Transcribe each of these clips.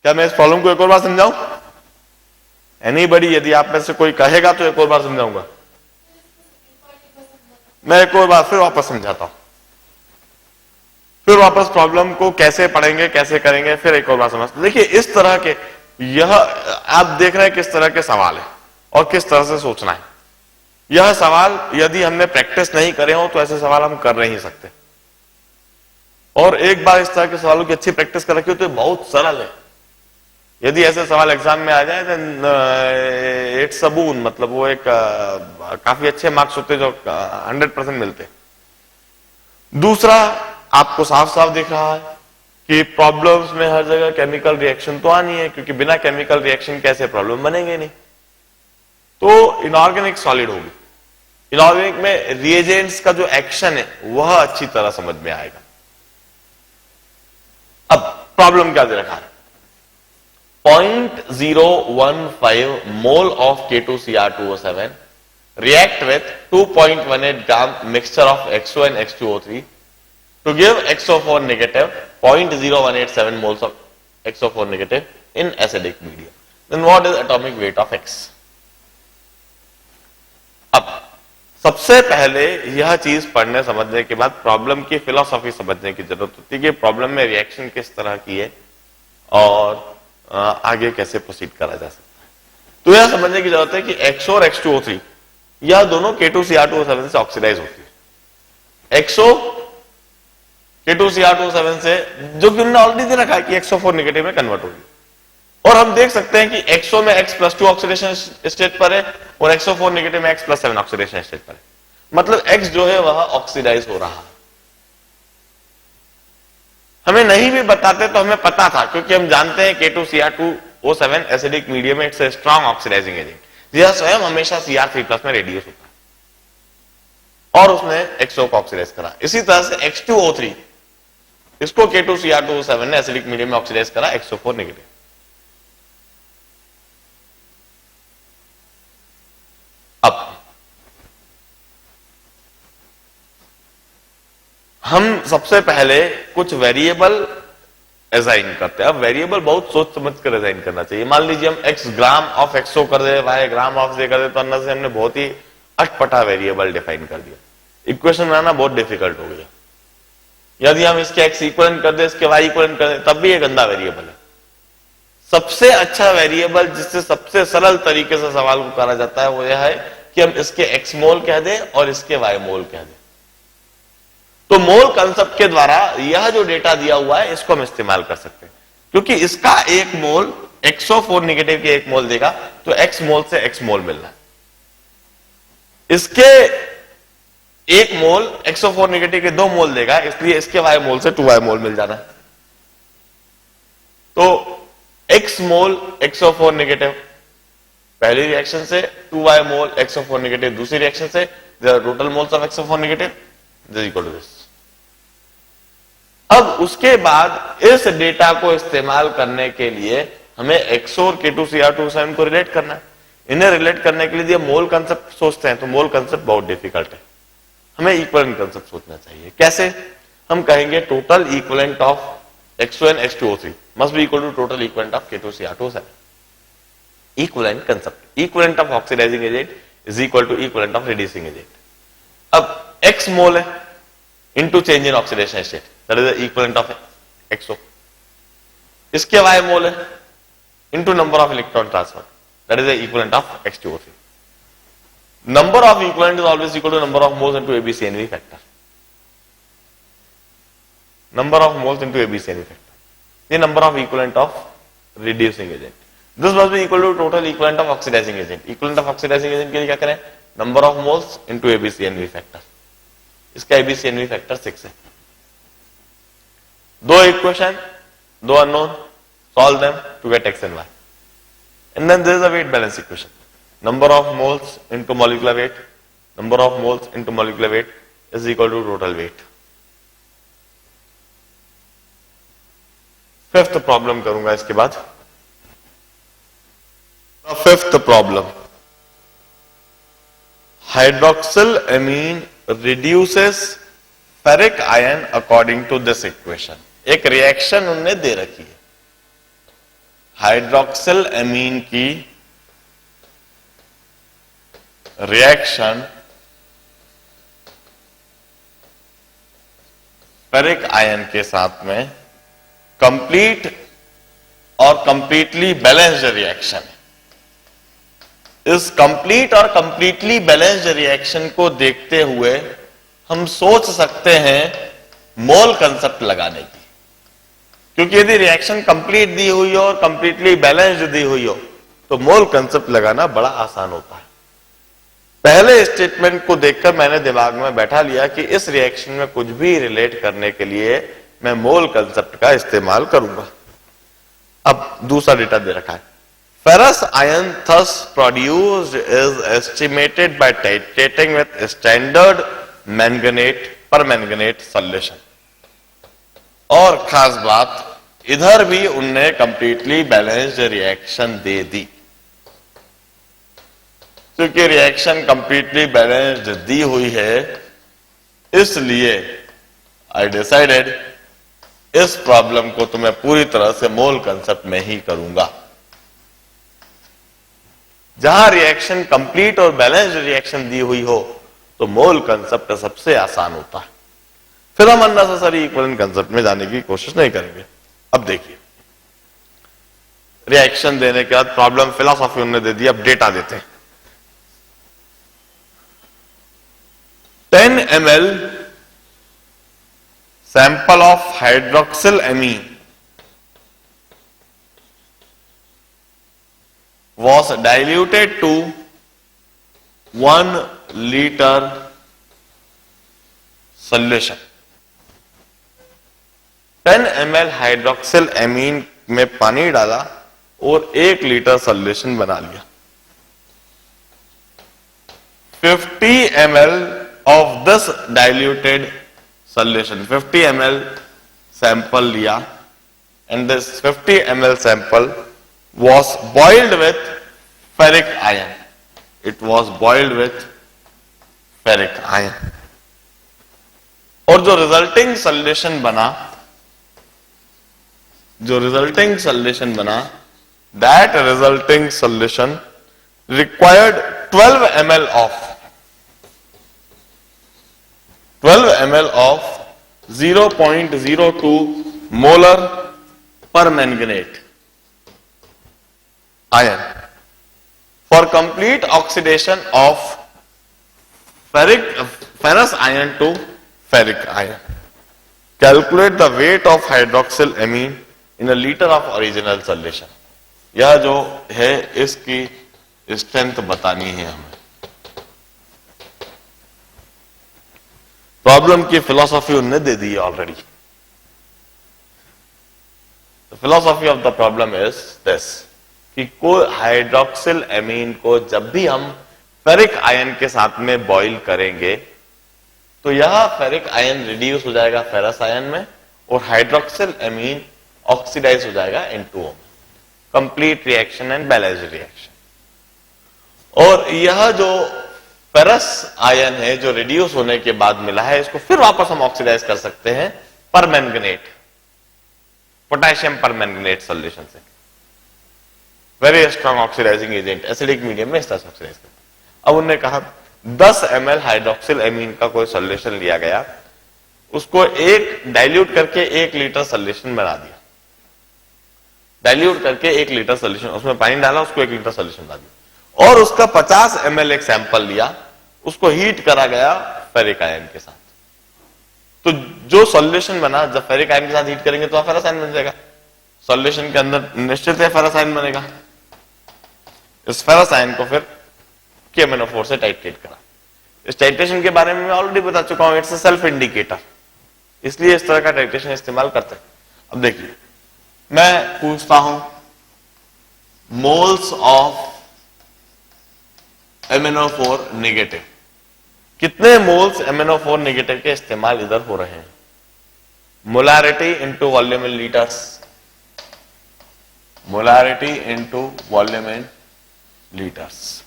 क्या मैं इस प्रॉब्लम को एक और बार समझाऊं? एनीबडी, यदि आप में से कोई कहेगा तो एक और बार समझाऊंगा। मैं एक और बार फिर वापस समझाता हूं, फिर वापस प्रॉब्लम को कैसे पढ़ेंगे, कैसे करेंगे, फिर एक और बार समझ। देखिए इस तरह के, यह आप देख रहे हैं किस तरह के सवाल है और किस तरह से सोचना है। यह सवाल यदि हमने प्रैक्टिस नहीं करे हो तो ऐसे सवाल हम कर नहीं सकते, और एक बार इस तरह के सवालों की अच्छी प्रैक्टिस कर रखी हो तो ये बहुत सरल है। यदि ऐसे सवाल एग्जाम में आ जाए तो इट्स अ बून, मतलब वो एक काफी अच्छे मार्क्स होते जो 100% मिलते। दूसरा, आपको साफ साफ दिख रहा है कि प्रॉब्लम्स में हर जगह केमिकल रिएक्शन तो आनी है, क्योंकि बिना केमिकल रिएक्शन कैसे प्रॉब्लम बनेंगे नहीं। तो इनऑर्गेनिक सॉलिड होगी, इनऑर्गेनिक में रिएजेंट्स का जो एक्शन है वह अच्छी तरह समझ में आएगा। अब प्रॉब्लम क्या दे रखा है? 0.015 mole of K2Cr2O7 react with 2.18 gram mixture of XO and X2O3 to give XO4 negative 0.0187 moles of XO4 negative in acidic medium. Then what is atomic weight of X? अब सबसे पहले यह चीज पढ़ने समझने के बाद प्रॉब्लम की फिलॉसफी समझने की जरूरत होती है कि प्रॉब्लम में रिएक्शन किस तरह की है और आगे कैसे प्रोसीड करा जा सकता है। तो यह समझने की जरूरत है कि XO और X2O3 यह दोनों K2Cr2O7 से ऑक्सीडाइज होती है। XO K2Cr2O7 से, जो कि उन्होंने ऑलरेडी दे रखा है कि XO4 नेगेटिव में कन्वर्ट होगी, और हम देख सकते हैं कि XO में X+2 ऑक्सीडेशन स्टेट पर है और XO4 नेगेटिव में X+7 ऑक्सीडेशन स्टेट पर है। मतलब X जो है वह ऑक्सीडाइज हो रहा है। हमें नहीं भी बताते तो हमें पता था, क्योंकि हम जानते हैं K2Cr2O7 एसिडिक मीडियम में it's a strong oxidising agent. यह स्वयं हमेशा Cr3+ में रेडियस होता है और उसने XO को ऑक्सीडाइज करा। इसी तरह से X2O3, इसको K2Cr2O7 ने एसिडिक मीडियम में ऑक्सीडाइज करा XO4 नेगेटिव। अब हम सबसे पहले कुछ वेरिएबल असाइन करते हैं। अब वेरिएबल बहुत सोच समझ कर असाइन करना चाहिए। मान लीजिए हम x ग्राम ऑफ XO कर दे, y ग्राम ऑफ Z कर दे, तो अंदर से हमने बहुत ही अटपटा वेरिएबल डिफाइन कर दिया। इक्वेशन बनाना बहुत डिफिकल्ट हो गया। यदि हम इसके x इक्वलेंट कर दे, इसके y इक्वलेंट कर दे, तब भी ये गंदा वेरिएबल है। सबसे अच्छा वेरिएबल जिससे सबसे सरल तरीके से सवाल को करा जाता है वो यह है कि हम इसके x मोल कह दें और इसके y मोल कह दें। तो मोल कंसेप्ट के द्वारा यह जो डेटा दिया हुआ है इसको हम इस्तेमाल कर सकते हैं, क्योंकि इसका एक मोल XO4 नेगेटिव के एक मोल देगा तो X मोल से X मोल मिलना है। इसके एक मोल XO4 नेगेटिव के 2 मोल देगा, इसलिए इसके Y मोल से 2Y मोल मिल जाना है। तो X मोल XO4 नेगेटिव पहली रिएक्शन से, 2Y मोल XO4 नेगेटिव दूसरी रिएक्शन से, total moles of XO4 negative is equal to this. अब उसके बाद इस डेटा को इस्तेमाल करने के लिए हमें XO और K2Cr2O7 को रिलेट करना है। इन्हें रिलेट करने के लिए मोल कंसेप्ट सोचते हैं तो मोल कंसेप्ट बहुत डिफिकल्ट है। हमें इक्विवेलेंट कंसेप्ट सोचना चाहिए। कैसे? हम कहेंगे total equivalent of XO and H2O3 must be equal to total equivalent of K2Cr2O7. Equivalent concept. Equivalent of oxidizing agent is equal to equivalent of reducing agent. अब X मोल है into change in oxidation state, that is the equivalent of XO. इसके Y मोल है into number of electron transfer, that is the equivalent of H2O3. Number of equivalent is always equal to number of moles into ABCNV factor. Number of moles into ABCNV factor. The number of equivalent of reducing agent. This must be equal to total equivalent of oxidizing agent. Equivalent of oxidizing agent के लिए क्या करें? Number of moles into ABCNV factor. इसका ABCNV factor 6 है। दो equation, दो unknown, solve them to get X and Y. And then there is a weight balance equation. Number of moles into molecular weight, number of moles into molecular weight is equal to total weight. Fifth problem करूंगा इसके बाद। Fifth problem, hydroxyl amine reduces ferric ion according to this equation. एक reaction उन्होंने दे रखी है, hydroxyl amine की reaction ferric ion के साथ में कंप्लीट और कंप्लीटली बैलेंस्ड रिएक्शन है। इस कंप्लीट और कंप्लीटली बैलेंस्ड रिएक्शन को देखते हुए हम सोच सकते हैं मोल कंसेप्ट लगाने की, क्योंकि यदि रिएक्शन कंप्लीट दी हुई हो और कंप्लीटली बैलेंस्ड दी हुई हो तो मोल कंसेप्ट लगाना बड़ा आसान होता है। पहले स्टेटमेंट को देखकर मैंने दिमाग में बैठा लिया कि इस रिएक्शन में कुछ भी रिलेट करने के लिए मैं मोल कंसेप्ट का इस्तेमाल करूंगा। अब दूसरा डेटा दे रखा है, ferrous iron thus produced is estimated by titrating with standard manganate permanganate solution। और खास बात, इधर भी उनने कंप्लीटली बैलेंस्ड रिएक्शन दे दी। क्योंकि रिएक्शन कंप्लीटली बैलेंस्ड दी हुई है, इसलिए आई डिसाइडेड इस प्रॉब्लम को तो मैं पूरी तरह से मोल कंसेप्ट में ही करूंगा। जहां रिएक्शन कंप्लीट और बैलेंस्ड रिएक्शन दी हुई हो तो मोल कंसेप्ट सबसे आसान होता है। फिर हम अननेसेसरी इक्विवेलेंट कंसेप्ट में जाने की कोशिश नहीं करेंगे। अब देखिए, रिएक्शन देने के बाद प्रॉब्लम फिलॉसफी उन्होंने दे दी, अब डेटा देते हैं। 10 ml sample of hydroxylamine was diluted to 1 liter solution। 10 ml hydroxyl में पानी डाला और 1 लीटर सॉल्यूशन बना लिया। 50 ml of this diluted solution, 50 ml sample लिया, and this 50 ml sample was boiled with ferric iron। It was boiled with ferric iron। और जो resulting solution बना, that resulting solution required 12 ml of 0.02 molar permanganate iron for complete oxidation of ferrous iron to ferric iron। Calculate the weight of hydroxylamine in a liter of original solution। यह जो है इसकी strength बतानी है हमें। Problem की philosophy उन्होंने दे दी है already. The philosophy of the problem is this कि कोई हाइड्रोक्सिल एमीन को जब भी हम फेरिक आयन के साथ में बॉईल करेंगे तो यह फेरिक आयन रिड्यूस हो जाएगा फेरस आयन में और हाइड्रोक्सिल एमीन ऑक्सीडाइज हो जाएगा N2O में। Complete reaction and balanced reaction. और यह जो फेरस आयन है जो रिड्यूस होने के बाद मिला है, इसको फिर वापस हम ऑक्सीडाइज कर सकते हैं परमैंगनेट, पोटेशियम परमैंगनेट सॉल्यूशन से। Very strong oxidising agent, acidic medium में इस तरह से ऑक्सीडाइज करते हैं। अब उन्होंने कहा 10 ml हाइड्रोक्सिल एमीन का कोई सॉल्यूशन लिया गया, उसको डाइल्यूट करके 1 लीटर सॉल्यूशन बना दिया। डाइल्यूट करके 1 लीटर सॉल्यूशन, उसमें पानी डाला, उसको 1 लीटर सॉल्यूशन बना दिया और उसका 50 ml एक सैंपल लिया, उसको हीट करा गया फेरिक आयन के साथ। तो जो सॉल्यूशन बना, जब फेरिक आयन के साथ हीट करेंगे तो फेरस आयन बन जाएगा। सॉल्यूशन के अंदर निश्चित है फेरस आयन बनेगा। इस फेरस आयन को फिर KMnO4 से टाइट्रेट करा। इस टाइट्रेशन के बारे में मैं ऑलरेडी बता चुका हूं, इट्स सेल्फ इंडिकेटर, इसलिए इस तरह का टाइट्रेशन इस्तेमाल करते हैं। अब देखिए, मैं पूछता हूं मोल्स ऑफ MnO4 नेगेटिव, कितने मोल्स MnO4 नेगेटिव के इस्तेमाल इधर हो रहे हैं? Molarity into volume in litres, molarity into volume in litres.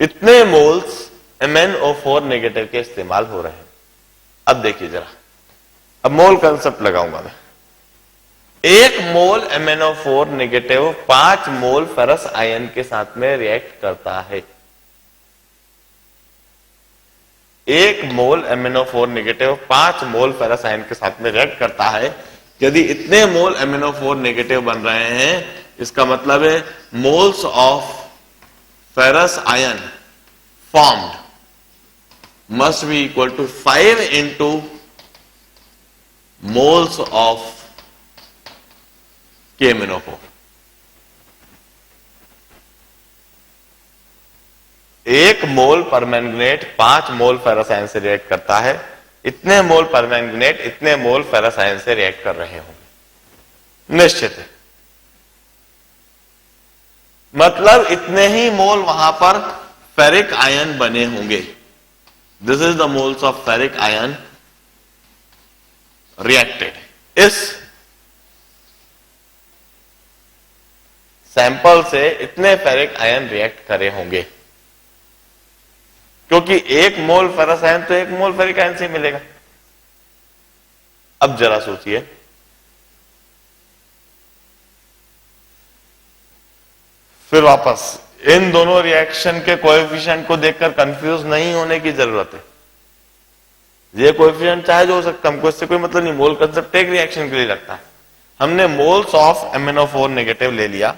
इतने मोल्स MnO4 नेगेटिव के इस्तेमाल हो रहे हैं। अब देखिए जरा, अब मोल कंसेप्ट लगाऊंगा मैं। 1 मोल MnO4 negative 5 mole ferrous ion के साथ में रिएक्ट करता है। 1 मोल MnO4 negative 5 mole ferrous ion के साथ में रिएक्ट करता है। यदि इतने मोल MnO4 नेगेटिव बन रहे हैं, इसका मतलब है moles of ferrous ion formed must be equal to 5 into moles of KMnO4। 1 mole permanganate 5 mole ferrous ion से रिएक्ट करता है। इतने मोल परमैंगनेट इतने मोल फेरस आयन से रिएक्ट कर रहे होंगे, निश्चित है। मतलब इतने ही मोल वहां पर फेरिक आयन बने होंगे। This is the moles of ferric ion reacted. इस सैंपल से इतने फेरिक आयन रिएक्ट करे होंगे, क्योंकि 1 मोल फेरस आयन तो 1 मोल फेरिक आयन से मिलेगा। अब जरा सोचिए, फिर वापस इन दोनों रिएक्शन के कोएफिशिएंट को देखकर कंफ्यूज नहीं होने की जरूरत है। ये कोएफिशिएंट चाहे जो हो सकता है, हमको इससे कोई मतलब नहीं। मोल कंसेप्ट एक रिएक्शन के लिए लगता है। हमने मोल्स ऑफ MnO4 नेगेटिव ले लिया।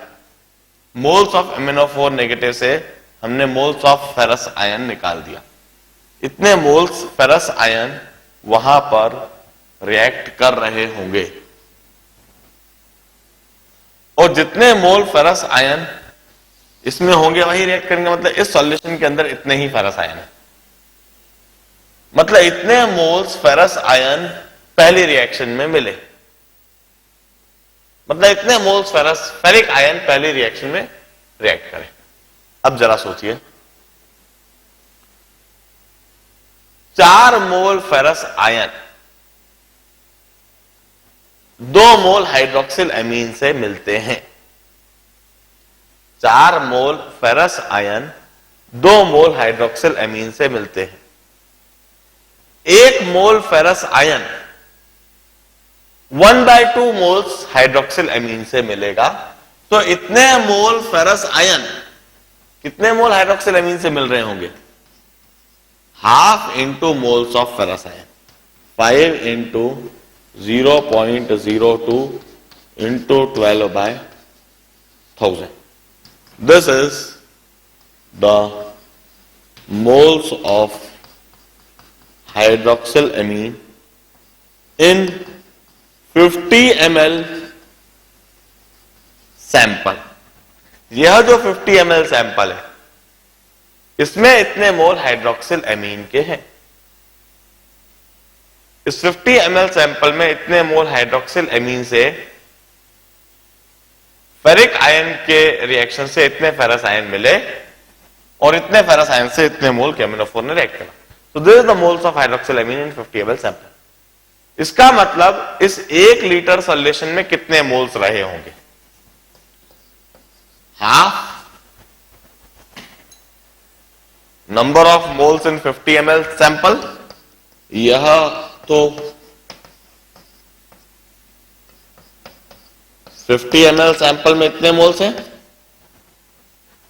मोल्स ऑफ MnO4 नेगेटिव से हमने मोल्स ऑफ फेरस आयन निकाल दिया। इतने मोल्स फेरस आयन वहां पर रिएक्ट कर रहे होंगे, और जितने मोल फेरस आयन इसमें होंगे वही रिएक्ट करेंगे। मतलब इस सॉल्यूशन के अंदर इतने ही फेरस आयन है। मतलब इतने मोल्स फेरस आयन पहली रिएक्शन में मिले। मतलब इतने मोल्स फेरिक आयन पहली रिएक्शन में रिएक्ट करें। अब जरा सोचिए, 4 mole ferrous ion 2 mole hydroxyl amine से मिलते हैं। 4 mole ferrous ion 2 mole hydroxyl amine से मिलते हैं। 1 mole ferrous ion 1/2 moles hydroxyl amine से मिलेगा। तो इतने मोल फेरस आयन कितने मोल हाइड्रोक्सिल एमीन से मिल रहे होंगे? Half into moles of ferrous ion, 5 into 0.02 into 12/1000। This is the moles of hydroxyl amine in 50 ml sample. यह जो 50 ml सैंपल है, इसमें इतने मोल हाइड्रोक्सिल एमीन के हैं। इस 50 ml सैंपल में इतने मोल हाइड्रोक्सिल एमीन से फेरिक आयन के रिएक्शन से इतने फेरस आयन मिले, और इतने फेरस आयन से इतने मोल KMnO4 ने रिएक्ट करा। तो this is the moles of hydroxyl amine in 50 ml sample. इसका मतलब इस 1 लीटर सॉल्यूशन में कितने मोल्स रहे होंगे? Half number of moles in 50 ml sample. यह तो 50 ml सैंपल में इतने मोल्स हैं,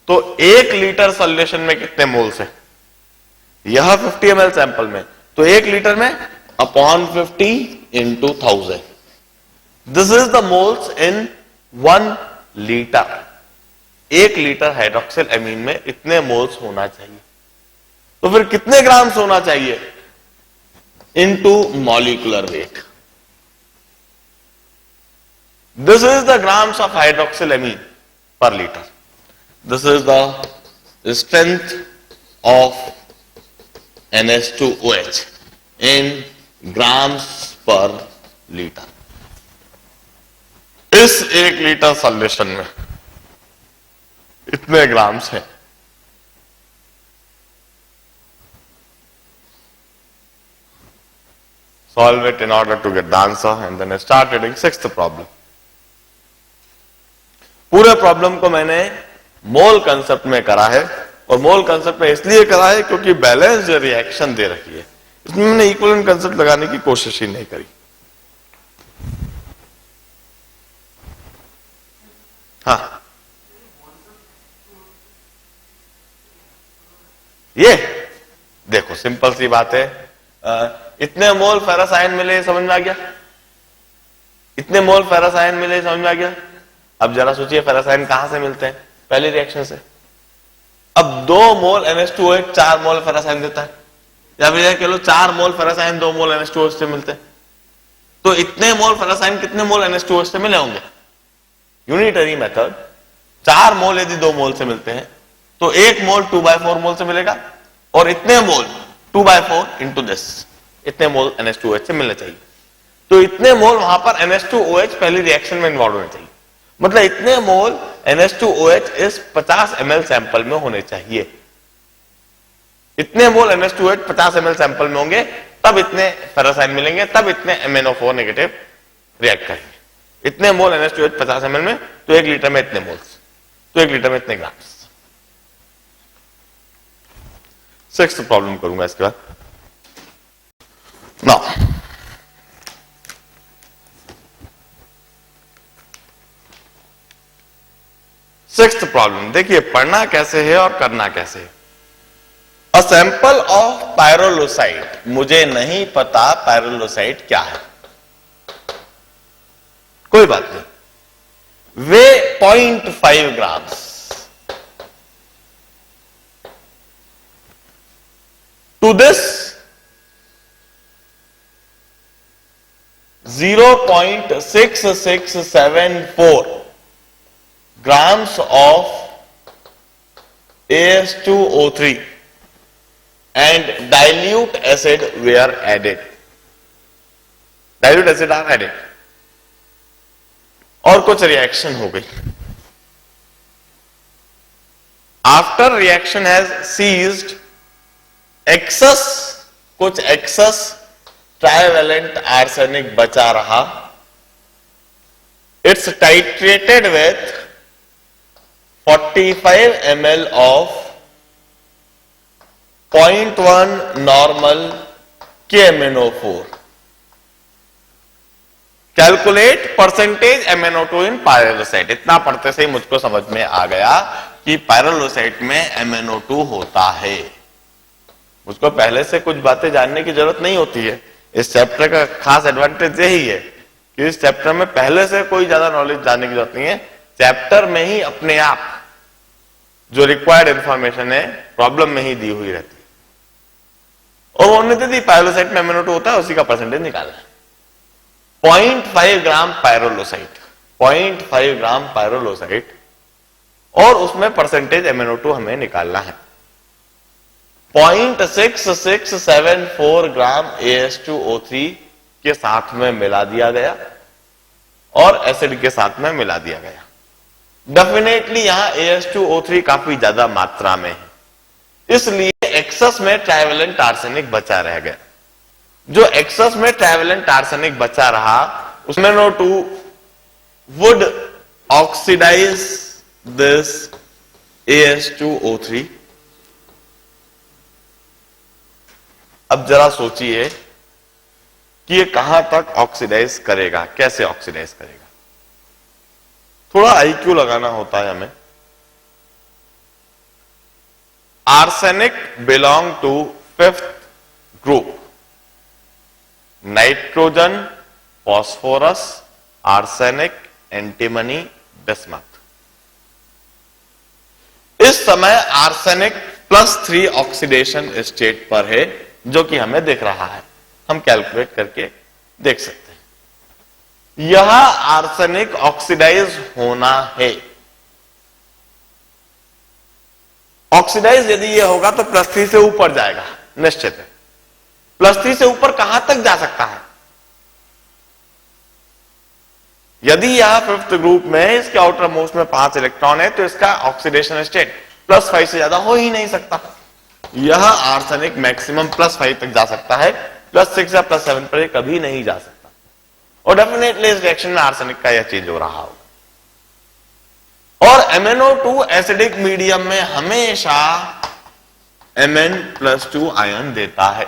तो 1 लीटर सॉल्यूशन में कितने मोल्स हैं? यह 50 ml सैंपल में, तो 1 लीटर में upon 50 into 1000। This is the moles in 1 litre. 1 litre hydroxyl amine में इतने मोल्स होना चाहिए। तो फिर कितने ग्राम्स होना चाहिए? Into molecular weight. This is the grams of hydroxyl amine per litre. This is the strength of NH2OH in grams per litre. इस 1 लीटर सॉल्यूशन में इतने ग्राम्स हैं। Solve it in order to get the answer, and then I start reading 6th problem. पूरे problem को मैंने मोल concept में करा है, और मोल कंसेप्ट में इसलिए करा है क्योंकि बैलेंस रिएक्शन दे रखी है। इसमें मैंने इक्विवेलेंट कंसेप्ट लगाने की कोशिश ही नहीं करी। हाँ, ये देखो सिंपल सी बात है, इतने मोल फेरस आयन मिले, समझ में आ गया? इतने मोल फेरस आयन मिले, समझ में आ गया? अब जरा सोचिए फेरस आयन कहां से मिलते हैं? पहली रिएक्शन से। अब 2 मोल NH2OH 4 मोल फेरस आयन देता है, या फिर कह लो 4 मोल फेरस आयन 2 मोल NH2OH से मिलते हैं। तो इतने मोल फेरस आयन कितने मोल NH2OH से मिले होंगे? यूनिटरी मेथड, 4 मोल यदि 2 मोल से मिलते हैं तो 1 मोल 2/4 मोल से मिलेगा, और इतने मोल 2/4 इंटू दिस, इतने मोल NH2OH से मिलने चाहिए। तो इतने मोल वहां पर NH2OH पहली रिएक्शन में इन्वॉल्व होने चाहिए, मतलब इतने मोल NH2OH इस 50 ml सैंपल में होने चाहिए। इतने मोल NH2OH 50 ml सैंपल में होंगे, तब इतने फेरस आयन मिलेंगे, तब इतने MnO4 नेगेटिव रिएक्ट करेंगे। इतने मोल NH2OH 50 ml में, तो 1 लीटर में इतने मोल्स, तो 1 लीटर में इतने ग्राम्स। 6th प्रॉब्लम करूंगा इसके बाद। नाउ 6th प्रॉब्लम देखिए, पढ़ना कैसे है और करना कैसे है। अ सैंपल ऑफ पायरोलोसाइट, मुझे नहीं पता पायरोलोसाइट क्या है, कोई बात नहीं, वे 0.5 grams, to this 0.6674 grams of AS2O3 and dilute acid were added. Dilute acid are added. और कुछ रिएक्शन हो गई। After reaction has ceased, excess, कुछ एक्सेस ट्राइवेलेंट आर्सेनिक बचा रहा। It's titrated with 45 ml of 0.1 normal KMnO4. Calculate percentage MnO2 in pyrolusite. इतना पढ़ते से ही मुझको समझ में आ गया कि पायरोलोसाइट में MnO2 होता है। मुझको पहले से कुछ बातें जानने की जरूरत नहीं होती है। इस चैप्टर का खास एडवांटेज यही है कि इस चैप्टर में पहले से कोई ज्यादा नॉलेज जानने की जरूरत नहीं है। चैप्टर में ही अपने आप जो रिक्वायर्ड इंफॉर्मेशन है प्रॉब्लम में ही दी हुई रहती है, और वो दे दी पायरोलोसाइट में MnO2 होता है, उसी का परसेंटेज निकालना है। 0.5 ग्राम पायरोलोसाइट, 0.5 ग्राम पायरोलोसाइट, और उसमें परसेंटेज MnO2 हमें निकालना है। 0.6674 ग्राम AS2O3 के साथ में मिला दिया गया और एसिड के साथ में मिला दिया गया। डेफिनेटली यहां AS2O3 काफी ज्यादा मात्रा में है, इसलिए एक्सेस में ट्राइवेलेंट आर्सेनिक बचा रह गया। जो एक्सेस में ट्राइवेलेंट आर्सेनिक बचा रहा उसमें MnO2 would oxidise this AS2O3। अब जरा सोचिए कि ये कहां तक ऑक्सीडाइज करेगा, कैसे ऑक्सीडाइज करेगा। थोड़ा IQ लगाना होता है हमें। Arsenic belong to 5th group, nitrogen, phosphorus, arsenic, antimony, bismuth. इस समय आर्सेनिक +3 ऑक्सीडेशन स्टेट पर है, जो कि हमें दिख रहा है, हम कैलकुलेट करके देख सकते हैं। यह आर्सेनिक ऑक्सीडाइज होना है। ऑक्सीडाइज यदि यह होगा तो +3 से ऊपर जाएगा, निश्चित है। +3 से ऊपर कहां तक जा सकता है? यदि यह 5th ग्रुप में इसके आउटर मोस्ट में 5 इलेक्ट्रॉन है तो इसका ऑक्सीडेशन स्टेट +5 से ज्यादा हो ही नहीं सकता। यह आर्सेनिक मैक्सिमम +5 तक जा सकता है, +6 या +7 पर कभी नहीं जा सकता। और डेफिनेटली इस रिएक्शन में आर्सेनिक का यह चेंज हो रहा होगा। और MnO2 एसिडिक मीडियम में हमेशा Mn+2 आयन देता है।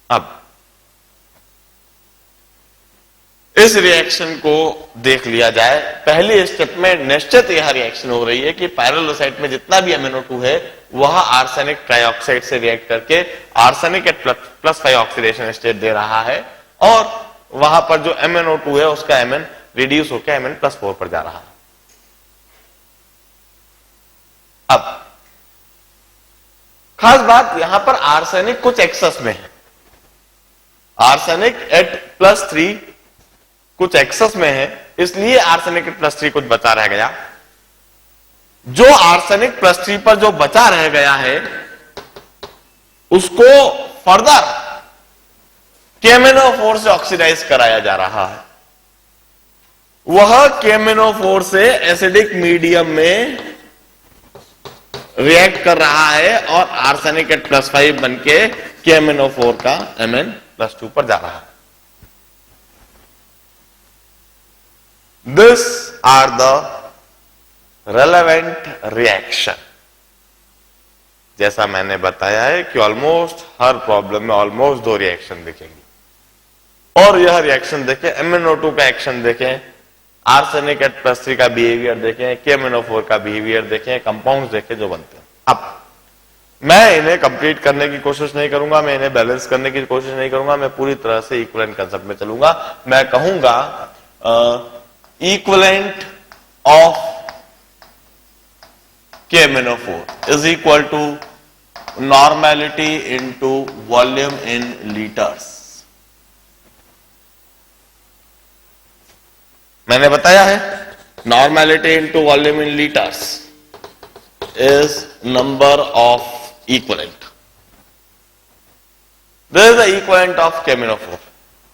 अब इस रिएक्शन को देख लिया जाए। पहले स्टेप में निश्चित यह रिएक्शन हो रही है कि पायरोलोसाइट में जितना भी MnO2 है वह आर्सेनिक ट्राइऑक्साइड से रिएक्ट करके आर्सेनिक एट +5 ऑक्सीडेशन स्टेट दे रहा है और वहां पर जो MnO2 है उसका Mn रिड्यूस होकर Mn+4 पर जा रहा है। अब खास बात यहां पर आर्सेनिक कुछ एक्सेस में है। आर्सेनिक एट +3 कुछ एक्सेस में है, इसलिए आर्सेनिक एट +3 कुछ बचा रह गया। जो आर्सेनिक +3 पर जो बचा रह गया है उसको फर्दर KMnO4 से ऑक्सीडाइज कराया जा रहा है। वह KMnO4 से एसिडिक मीडियम में रिएक्ट कर रहा है और आर्सेनिक एट +5 बनके KMnO4 का Mn+2 पर जा रहा है। This are the relevant reaction। जैसा मैंने बताया है कि ऑलमोस्ट हर प्रॉब्लम में ऑलमोस्ट 2 रिएक्शन दिखेंगे और यह रिएक्शन देखें, MnO2 का एक्शन देखें, आर्सेनिक एट +3 का बिहेवियर देखें, KMnO4 का बिहेवियर देखें, कंपाउंड्स देखें जो बनते हैं। अब मैं इन्हें कंप्लीट करने की कोशिश नहीं करूंगा, मैं इन्हें बैलेंस करने की कोशिश नहीं करूंगा, मैं पूरी तरह से इक्विवेलेंट कंसेप्ट में चलूंगा। मैं कहूंगा equivalent of KMnO4 is equal to normality into volume in liters। मैंने बताया है normality into volume in liters is number of equivalent। This is the equivalent of KMnO4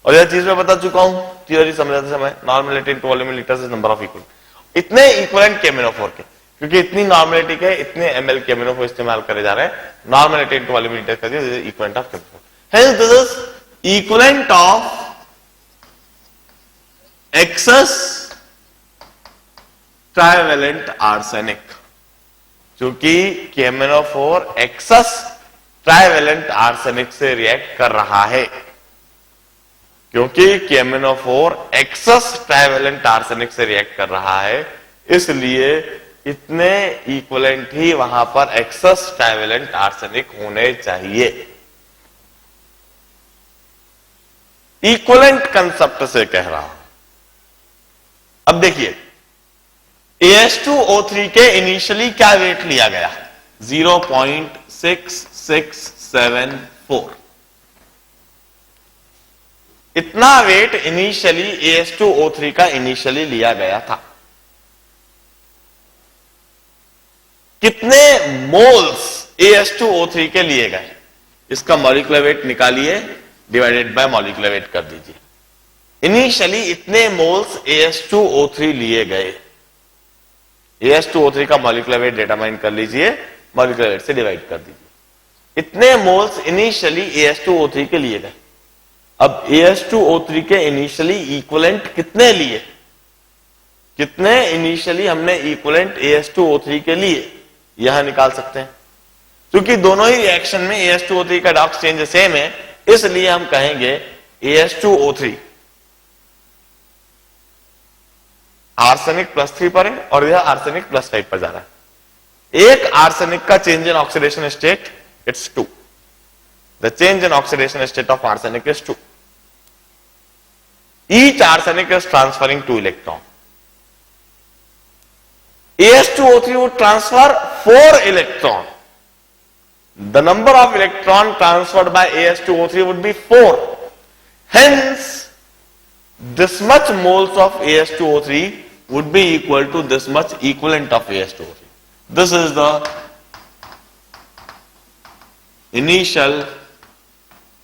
और यह चीज मैं बता चुका हूं थियोरी समझाते समय। Normality into volume in litres is number of equivalent. इतने इक्विवेलेंट KMnO4 के, क्योंकि इतनी नॉर्मेलिटी के इतने ml KMnO4 इस्तेमाल करे जा रहे हैं। Normality into volume in litres का equivalent of KMnO4। Hence this is equivalent of excess trivalent arsenic. क्योंकि KMnO4 एक्सेस ट्राइवेलेंट आर्सेनिक से रिएक्ट कर रहा है, क्योंकि KMnO4 एक्सेस ट्राइवेलेंट आर्सेनिक से रिएक्ट कर रहा है, इसलिए इतने इक्विवेलेंट ही वहां पर एक्सेस ट्राइवेलेंट आर्सेनिक होने चाहिए। इक्विवेलेंट कंसेप्ट से कह रहा हूं। अब देखिए AS2O3 के इनिशियली क्या वेट लिया गया? 0.6674। इतना वेट इनिशियली AS2O3 का इनिशियली लिया गया था। कितने मोल्स AS2O3 के लिए गए? इसका मॉलिक्यूलर वेट निकालिए, डिवाइडेड बाय मॉलिक्यूलर वेट कर दीजिए। इनिशियली इतने मोल्स AS2O3 लिए गए। AS2O3 का मॉलिक्यूलर वेट डिटरमाइन कर लीजिए, मॉलिक्यूलर वेट से डिवाइड कर दीजिए। इतने मोल्स इनिशियली AS2O3 के लिए गए। अब AS2O3 के इनिशियली इक्विवेलेंट कितने लिए? कितने इनिशियली हमने इक्विवेलेंट AS2O3 के लिए यहां निकाल सकते हैं। क्योंकि दोनों ही रिएक्शन में AS2O3 का डॉक्स चेंज सेम है, इसलिए हम कहेंगे AS2O3 आर्सेनिक +3 पर है और यह आर्सेनिक +5 पर जा रहा है। एक आर्सेनिक का change in oxidation state it's 2। The change in oxidation state of arsenic is 2। Each arsenic is transferring 2 electron. AS2O3 would transfer 4 electron. The number of electron transferred by AS2O3 would be 4. Hence, this much moles of AS2O3 would be equal to this much equivalent of AS2O3. This is the initial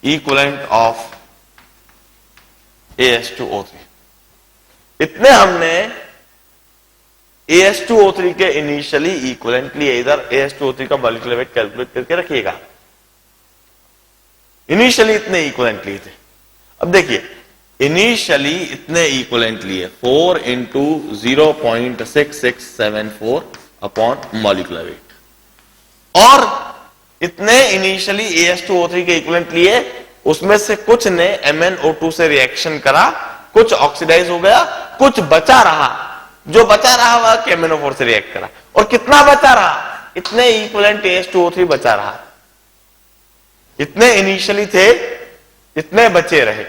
equivalent of AS2O3. इतने हमने AS2O3 के initially equivalent लिए। इधर AS2O3 का molecular weight calculate करके रखिएगा। Initially इतने equivalent लिए थे। अब देखिए इनिशियली इतने इक्विवेलेंट लिए 4 इंटू 0.6674 अपॉन मॉलिक्यूलर वेट, और इतने इनिशियली AS2O3 के इक्विवेलेंट लिए, उसमें से कुछ ने MnO2 से रिएक्शन करा कुछ ऑक्सीडाइज हो गया, कुछ बचा रहा, जो बचा रहा वह KMnO4 से रिएक्ट करा। और कितना बचा रहा? इतने इक्विवेलेंट AS2O3 बचा रहा, इतने इनिशियली थे, इतने बचे रहे।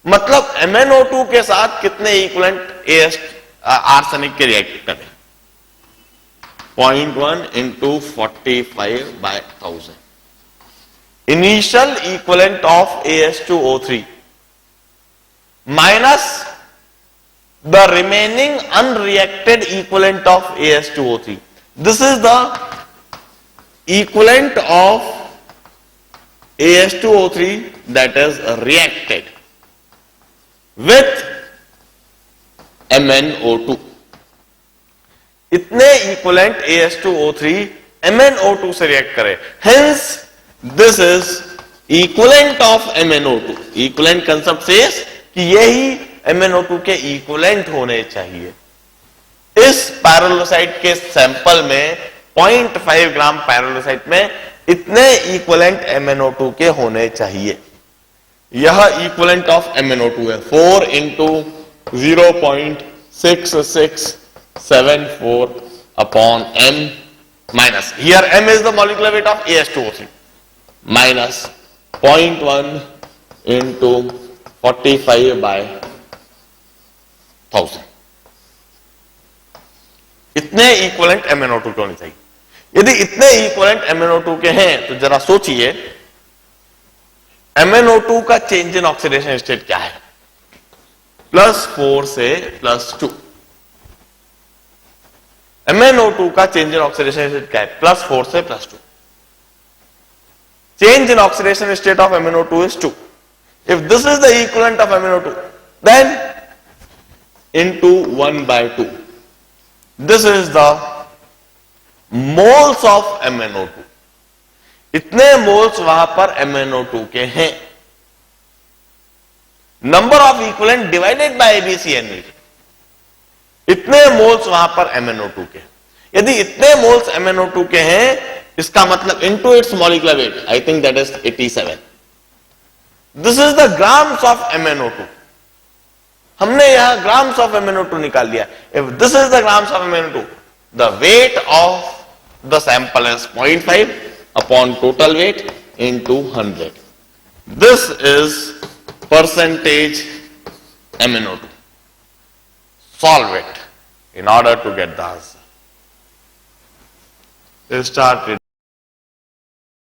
मतलब MnO2 के साथ कितने इक्विवेलेंट आर्सेनिक के रिएक्ट करें? 0.1 into 45/1000 initial equivalent of AS2O3 minus the remaining unreacted equivalent of AS2O3. This is the equivalent of AS2O3 that is reacted with MnO2. इतने इक्विवेलेंट AS2O3 MnO2 से रिएक्ट करे, hence this is equivalent of MnO2. Equivalent concept says कि यही MnO2 के equivalent होने चाहिए। इस पैरेललोसाइट के सैंपल में 0.5 ग्राम पैरेललोसाइट में इतने इक्विवेलेंट MnO2 के होने चाहिए। यह इक्विवेलेंट ऑफ MnO2 है 4 into 0.6674 upon M minus, here M is the molecular weight of AS2O3, minus 0.1 into 45/1000. इतने इक्विवेलेंट MnO2 के होने चाहिए। यदि इतने इक्विवेलेंट MnO2 के हैं तो जरा सोचिए MnO2 का चेंज इन ऑक्सीडेशन स्टेट क्या है? +4 से +2। MnO2 का चेंज इन ऑक्सीडेशन स्टेट क्या है? +4 से +2। Change in oxidation state of MnO2 is 2. If this is the equivalent of MnO2, then into 1/2. This is the moles of MnO2. इतने moles वहां पर MnO2 के हैं। Number of equivalent divided by AbCN इतने moles वहां पर MnO2 के। यदि इतने मोल्स MnO2 के हैं, इसका मतलब into its molecular weight, I think that is 87। This is the grams of MnO2। हमने यहां ग्राम्स ऑफ MnO2 निकाल दिया। If this is the grams of MnO2, the weight of the sample is 0.5 upon total weight into 100. This is percentage MnO2. Solve it in order to get the answer. Start it.